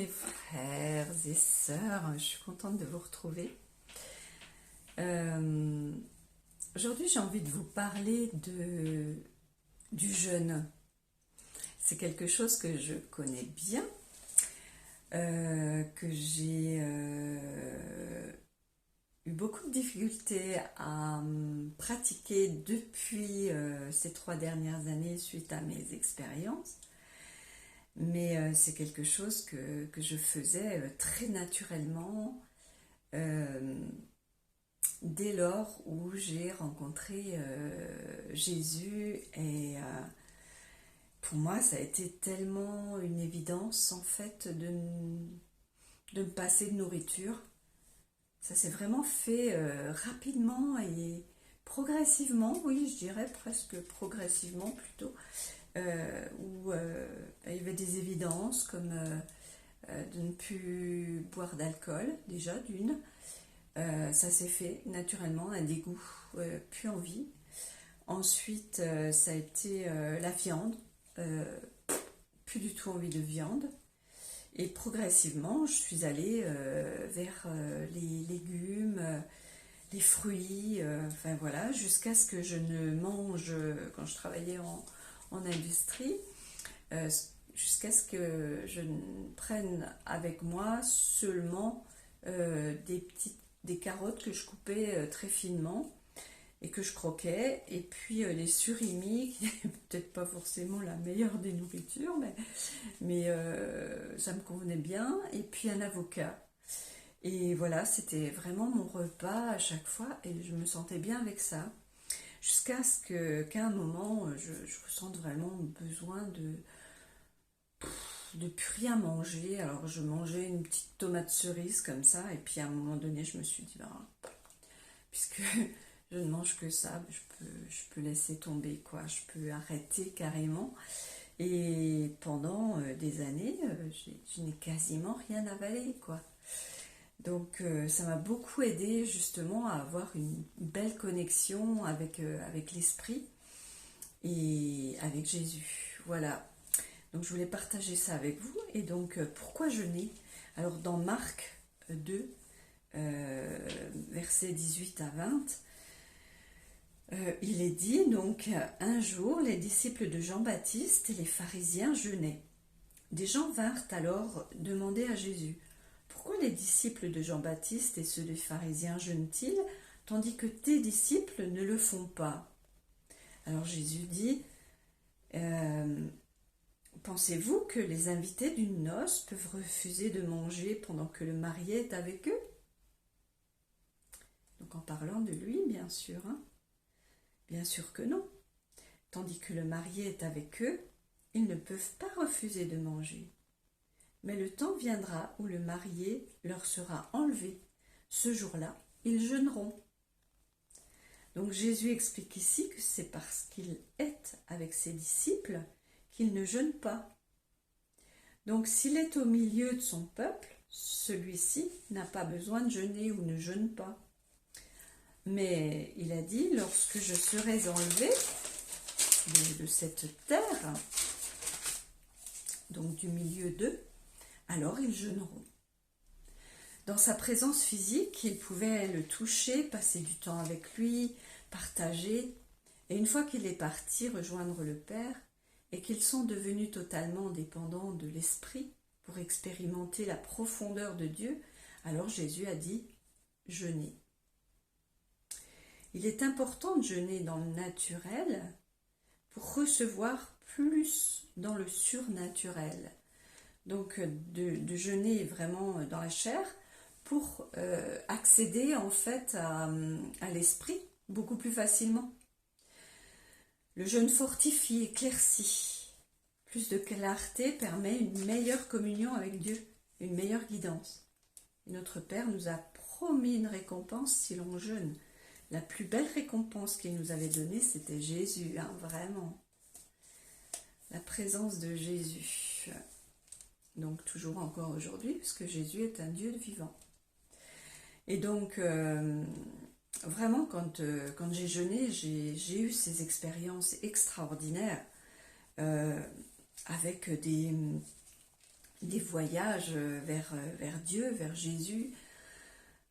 mes frères et sœurs, je suis contente de vous retrouver. Aujourd'hui, j'ai envie de vous parler du jeûne. C'est quelque chose que je connais bien, que j'ai eu beaucoup de difficultés à pratiquer depuis ces 3 dernières années suite à mes expériences. Mais c'est quelque chose que je faisais très naturellement dès lors où j'ai rencontré Jésus. Et pour moi, ça a été tellement une évidence en fait de me passer de nourriture. Ça s'est vraiment fait rapidement et progressivement, oui, je dirais presque progressivement plutôt. Où il y avait des évidences comme de ne plus boire d'alcool, déjà d'une. Ça s'est fait naturellement, un dégoût, plus envie. Ensuite, ça a été la viande, plus du tout envie de viande. Et progressivement, je suis allée vers les légumes, les fruits, enfin voilà, jusqu'à ce que je ne mange, quand je travaillais en industrie, jusqu'à ce que je ne prenne avec moi seulement des carottes que je coupais très finement et que je croquais, et puis les surimi, qui n'est peut-être pas forcément la meilleure des nourritures, mais ça me convenait bien, et puis un avocat. Et voilà, c'était vraiment mon repas à chaque fois, et je me sentais bien avec ça. Jusqu'à ce qu'à un moment, je ressente vraiment besoin de plus rien manger. Alors je mangeais une petite tomate cerise comme ça, et puis à un moment donné, je me suis dit, ben, puisque je ne mange que ça, je peux laisser tomber, quoi. Je peux arrêter carrément. Et pendant des années, je n'ai quasiment rien avalé, quoi. Donc ça m'a beaucoup aidé justement à avoir une belle connexion avec l'esprit et avec Jésus. Voilà. Donc je voulais partager ça avec vous. Et donc pourquoi jeûner? Alors dans Marc 2, versets 18 à 20, il est dit donc: un jour les disciples de Jean-Baptiste et les pharisiens jeûnaient. Des gens vinrent alors demander à Jésus: pourquoi les disciples de Jean-Baptiste et ceux des pharisiens jeûnent-ils, tandis que tes disciples ne le font pas? Alors Jésus dit: pensez-vous que les invités d'une noce peuvent refuser de manger pendant que le marié est avec eux? Donc en parlant de lui, bien sûr, hein. Bien sûr que non. Tandis que le marié est avec eux, ils ne peuvent pas refuser de manger. Mais le temps viendra où le marié leur sera enlevé. Ce jour-là, ils jeûneront. Donc Jésus explique ici que c'est parce qu'il est avec ses disciples qu'il ne jeûne pas. Donc s'il est au milieu de son peuple, celui-ci n'a pas besoin de jeûner ou ne jeûne pas. Mais il a dit: lorsque je serai enlevé de cette terre, donc du milieu d'eux, alors ils jeûneront. Dans sa présence physique, ils pouvaient le toucher, passer du temps avec lui, partager. Et une fois qu'il est parti rejoindre le Père et qu'ils sont devenus totalement dépendants de l'Esprit pour expérimenter la profondeur de Dieu, alors Jésus a dit: jeûnez. Il est important de jeûner dans le naturel pour recevoir plus dans le surnaturel. Donc de jeûner vraiment dans la chair pour accéder en fait à l'esprit beaucoup plus facilement. Le jeûne fortifie, éclaircit. Plus de clarté permet une meilleure communion avec Dieu, une meilleure guidance. Et notre Père nous a promis une récompense si l'on jeûne. La plus belle récompense qu'il nous avait donnée, c'était Jésus, hein, vraiment. La présence de Jésus. Donc toujours encore aujourd'hui, puisque Jésus est un Dieu vivant. Et donc, vraiment, quand j'ai jeûné, j'ai eu ces expériences extraordinaires avec des voyages vers Dieu, vers Jésus,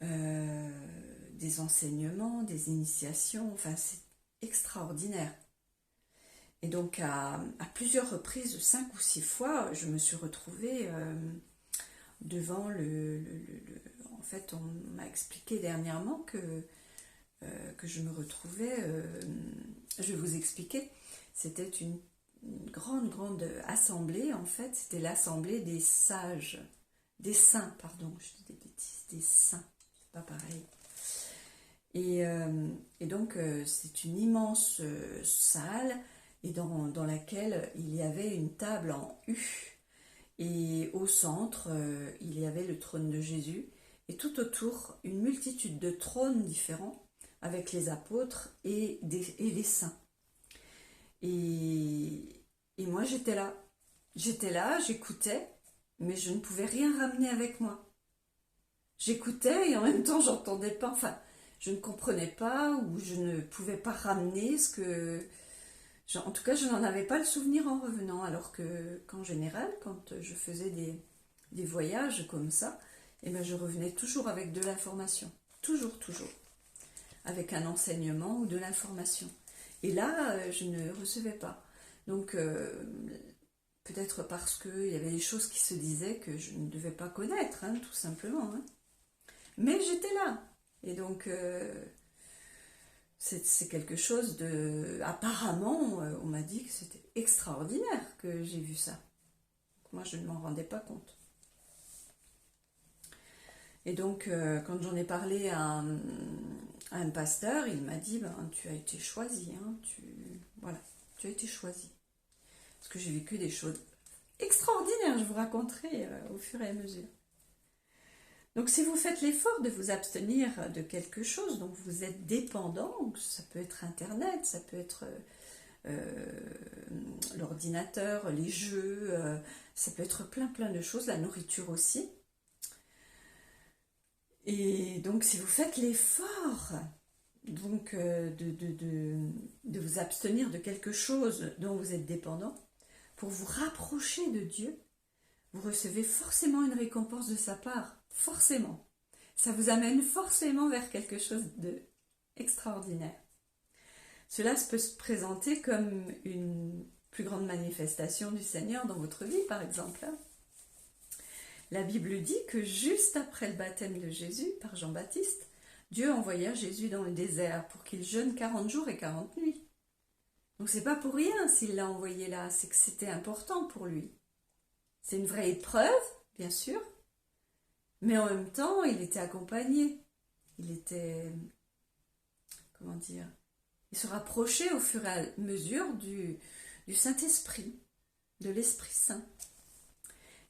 des enseignements, des initiations, enfin c'est extraordinaire. Et donc à plusieurs reprises, 5 ou 6 fois, je me suis retrouvée devant En fait, on m'a expliqué dernièrement que je me retrouvais... je vais vous expliquer. C'était une grande assemblée, en fait. C'était l'assemblée des sages. Des saints, pardon. Je dis des bêtises. Des saints. C'est pas pareil. Et donc, c'est une immense salle et dans laquelle il y avait une table en U. Et au centre, il y avait le trône de Jésus. Et tout autour, une multitude de trônes différents avec les apôtres et les saints. Et moi, j'étais là. J'étais là, j'écoutais, mais je ne pouvais rien ramener avec moi. J'écoutais et en même temps, j'entendais pas. Enfin, je ne comprenais pas ou je ne pouvais pas ramener ce que... En tout cas, je n'en avais pas le souvenir en revenant, alors qu'en général, quand je faisais des voyages comme ça, eh ben, je revenais toujours avec de l'information. Toujours. Avec un enseignement ou de l'information. Et là, je ne recevais pas. Donc, peut-être parce qu'il y avait des choses qui se disaient que je ne devais pas connaître, hein, tout simplement. Hein. Mais j'étais là. Et donc... c'est quelque chose de... Apparemment, on m'a dit que c'était extraordinaire que j'ai vu ça. Moi, je ne m'en rendais pas compte. Et donc, quand j'en ai parlé à un pasteur, il m'a dit, tu as été choisi, hein, voilà, tu as été choisi. Parce que j'ai vécu des choses extraordinaires, je vous raconterai au fur et à mesure. Donc si vous faites l'effort de vous abstenir de quelque chose, donc vous êtes dépendant, ça peut être Internet, ça peut être l'ordinateur, les jeux, ça peut être plein de choses, la nourriture aussi. Et donc si vous faites l'effort donc, de vous abstenir de quelque chose dont vous êtes dépendant, pour vous rapprocher de Dieu, vous recevez forcément une récompense de sa part. Forcément. Ça vous amène forcément vers quelque chose d'extraordinaire. Cela peut se présenter comme une plus grande manifestation du Seigneur dans votre vie, par exemple. La Bible dit que juste après le baptême de Jésus par Jean-Baptiste, Dieu envoya Jésus dans le désert pour qu'il jeûne 40 jours et 40 nuits. Donc c'est pas pour rien s'il l'a envoyé là, c'est que c'était important pour lui. C'est une vraie épreuve, bien sûr, mais en même temps, il était accompagné. Il était, comment dire, il se rapprochait au fur et à mesure du Saint-Esprit, de l'Esprit Saint.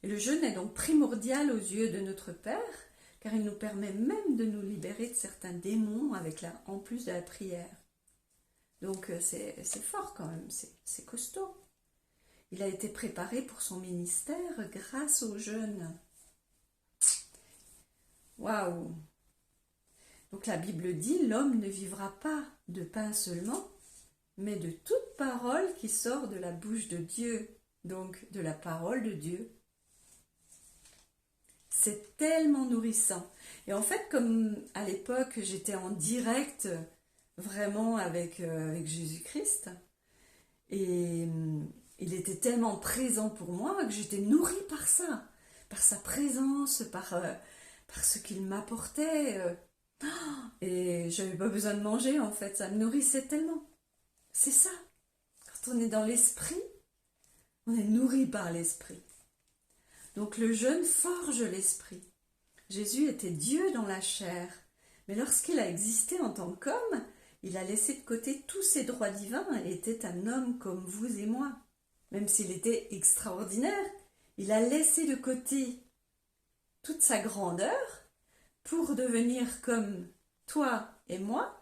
Et le jeûne est donc primordial aux yeux de notre Père, car il nous permet même de nous libérer de certains démons en plus de la prière. Donc c'est fort quand même, c'est costaud. Il a été préparé pour son ministère grâce au jeûne. Waouh! Donc la Bible dit, l'homme ne vivra pas de pain seulement, mais de toute parole qui sort de la bouche de Dieu, donc de la parole de Dieu. C'est tellement nourrissant. Et en fait, comme à l'époque, j'étais en direct vraiment avec Jésus-Christ, et il était tellement présent pour moi que j'étais nourrie par ça, par sa présence, par ce qu'il m'apportait. Et j'avais pas besoin de manger, en fait, ça me nourrissait tellement. C'est ça. Quand on est dans l'esprit, on est nourri par l'esprit. Donc le jeûne forge l'esprit. Jésus était Dieu dans la chair, mais lorsqu'il a existé en tant qu'homme, il a laissé de côté tous ses droits divins et était un homme comme vous et moi. Même s'il était extraordinaire, il a laissé de côté toute sa grandeur pour devenir comme toi et moi.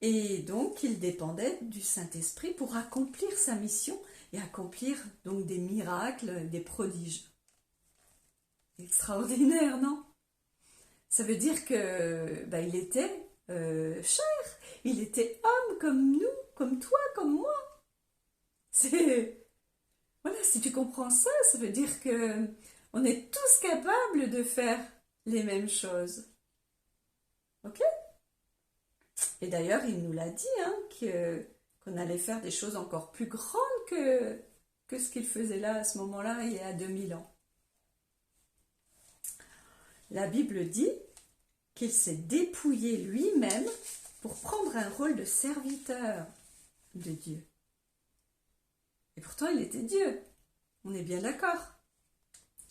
Et donc, il dépendait du Saint-Esprit pour accomplir sa mission et accomplir donc des miracles, des prodiges. Extraordinaire, non? Ça veut dire que il était chair, il était homme comme nous, comme toi, comme moi. C'est Voilà, si tu comprends ça, ça veut dire que on est tous capables de faire les mêmes choses. Ok? Et d'ailleurs, il nous l'a dit, hein, qu'on allait faire des choses encore plus grandes que ce qu'il faisait là, à ce moment-là, il y a 2000 ans. La Bible dit qu'il s'est dépouillé lui-même pour prendre un rôle de serviteur de Dieu. Et pourtant, il était Dieu. On est bien d'accord.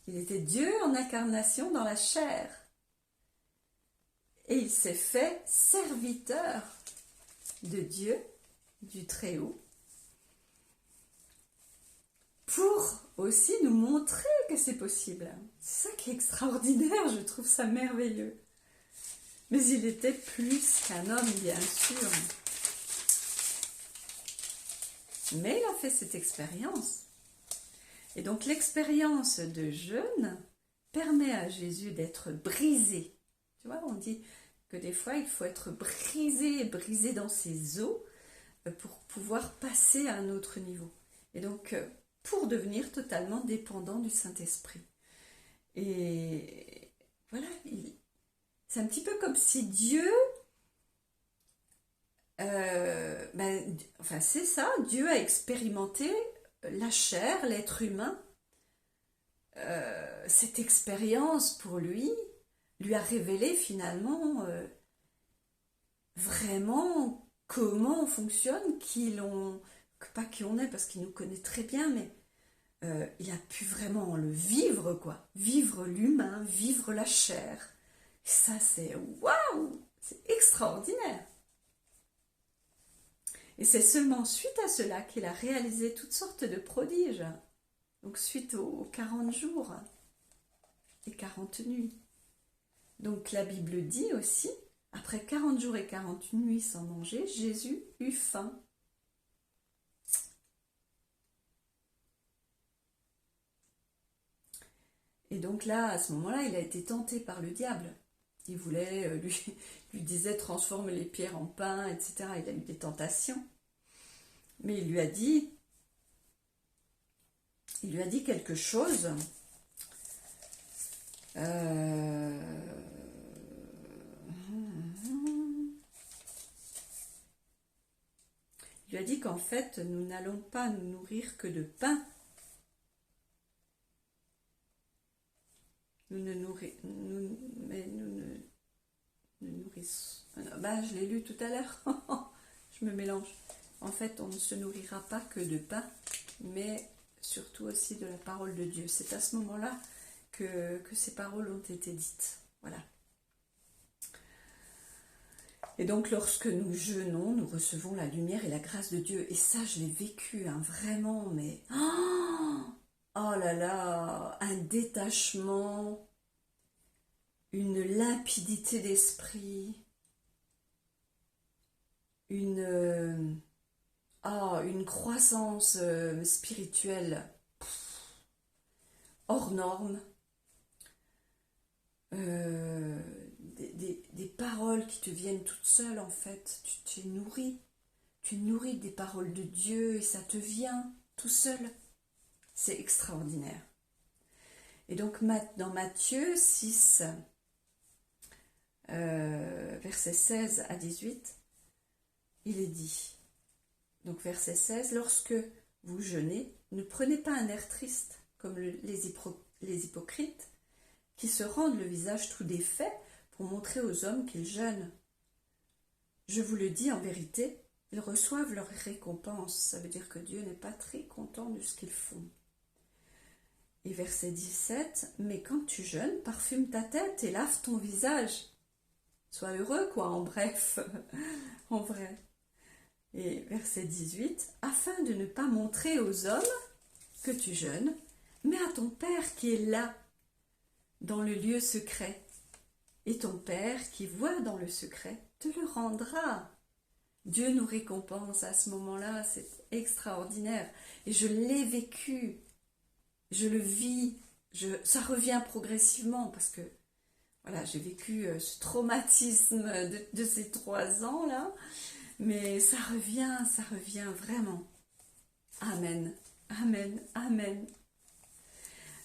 Il était Dieu en incarnation dans la chair. Et il s'est fait serviteur de Dieu, du Très-Haut, pour aussi nous montrer que c'est possible. C'est ça qui est extraordinaire, je trouve ça merveilleux. Mais il était plus qu'un homme, bien sûr. Mais il a fait cette expérience. Et donc l'expérience de jeûne permet à Jésus d'être brisé. Tu vois, on dit que des fois il faut être brisé dans ses os pour pouvoir passer à un autre niveau. Et donc pour devenir totalement dépendant du Saint-Esprit. Et voilà, c'est un petit peu comme si Dieu, enfin c'est ça, Dieu a expérimenté la chair, l'être humain. Cette expérience pour lui a révélé finalement vraiment comment on fonctionne, pas qui on est parce qu'il nous connaît très bien, mais il a pu vraiment le vivre, quoi. Vivre l'humain, vivre la chair. Et ça, c'est waouh! C'est extraordinaire. Et c'est seulement suite à cela qu'il a réalisé toutes sortes de prodiges. Donc suite aux 40 jours et 40 nuits. Donc la Bible dit aussi, après 40 jours et 40 nuits sans manger, Jésus eut faim. Et donc là, à ce moment-là, il a été tenté par le diable. Il voulait, lui disait, transforme les pierres en pain, etc. Il a eu des tentations. Mais il lui a dit quelque chose. Il lui a dit qu'en fait, nous n'allons pas nous nourrir que de pain. Nous ne nourrissons. Je l'ai lu tout à l'heure. Je me mélange. En fait, on ne se nourrira pas que de pain, mais surtout aussi de la parole de Dieu. C'est à ce moment-là que ces paroles ont été dites. Voilà. Et donc, lorsque nous jeûnons, nous recevons la lumière et la grâce de Dieu. Et ça, je l'ai vécu, hein, vraiment, mais... Oh là là, un détachement, une limpidité d'esprit, une croissance spirituelle hors norme, des paroles qui te viennent toutes seules en fait, tu es nourri des paroles de Dieu et ça te vient tout seul. C'est extraordinaire. Et donc dans Matthieu 6, versets 16 à 18, il est dit, donc verset 16, lorsque vous jeûnez, ne prenez pas un air triste comme les hypocrites qui se rendent le visage tout défait pour montrer aux hommes qu'ils jeûnent. Je vous le dis en vérité, ils reçoivent leur récompense. Ça veut dire que Dieu n'est pas très content de ce qu'ils font. Et verset 17, mais quand tu jeûnes, parfume ta tête et lave ton visage. Sois heureux, quoi, en bref, en vrai. Et verset 18, afin de ne pas montrer aux hommes que tu jeûnes, mais à ton Père qui est là, dans le lieu secret. Et ton Père qui voit dans le secret te le rendra. Dieu nous récompense à ce moment-là, c'est extraordinaire. Et je l'ai vécu, je le vis, ça revient progressivement parce que voilà, j'ai vécu ce traumatisme de ces 3 ans là, mais ça revient vraiment. Amen. Amen, amen.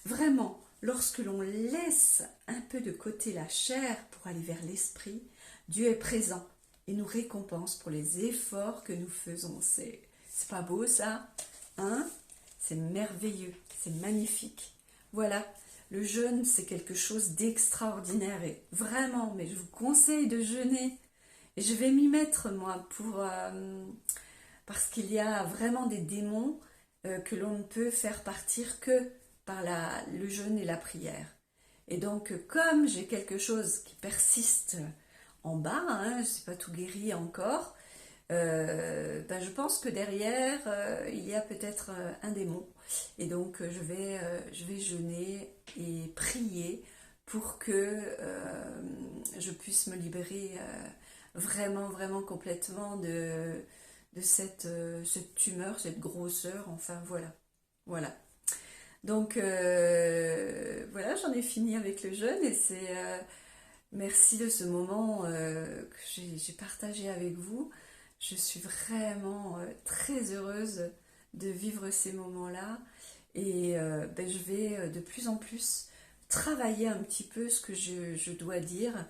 Vraiment, lorsque l'on laisse un peu de côté la chair pour aller vers l'esprit, Dieu est présent et nous récompense pour les efforts que nous faisons. C'est pas beau ça, hein? C'est merveilleux, c'est magnifique. Voilà, le jeûne c'est quelque chose d'extraordinaire et vraiment, mais je vous conseille de jeûner. Et je vais m'y mettre moi parce qu'il y a vraiment des démons que l'on ne peut faire partir que par le jeûne et la prière. Et donc, comme j'ai quelque chose qui persiste en bas, hein, je ne suis pas tout guéri encore, je pense que derrière, il y a peut-être un démon. Et donc, je vais jeûner et prier pour que je puisse me libérer vraiment, vraiment complètement de cette tumeur, cette grosseur, enfin voilà. Voilà. Donc voilà, j'en ai fini avec le jeûne et c'est merci de ce moment que j'ai partagé avec vous. Je suis vraiment très heureuse de vivre ces moments-là et je vais de plus en plus travailler un petit peu ce que je dois dire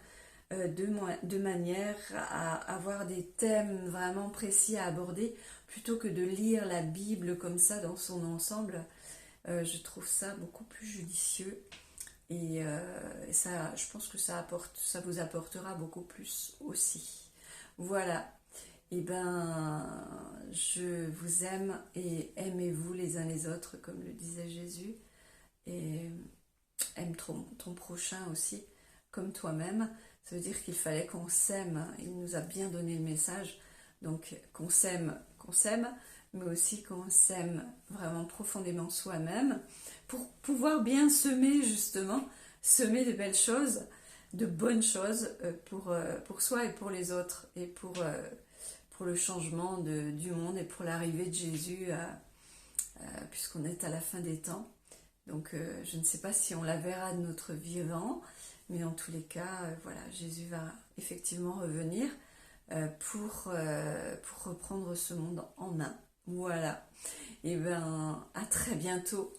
de manière à avoir des thèmes vraiment précis à aborder plutôt que de lire la Bible comme ça dans son ensemble. Je trouve ça beaucoup plus judicieux et ça, je pense que ça vous apportera beaucoup plus aussi. Voilà. Et je vous aime et aimez-vous les uns les autres, comme le disait Jésus. Et aime ton prochain aussi, comme toi-même. Ça veut dire qu'il fallait qu'on s'aime. Il nous a bien donné le message. Donc qu'on s'aime, mais aussi qu'on s'aime vraiment profondément soi-même pour pouvoir bien semer justement, semer de belles choses, de bonnes choses pour soi et pour les autres et pour le changement du monde et pour l'arrivée de Jésus puisqu'on est à la fin des temps. Donc je ne sais pas si on la verra de notre vivant, mais en tous les cas, voilà, Jésus va effectivement revenir pour reprendre ce monde en main. Voilà. Et à très bientôt.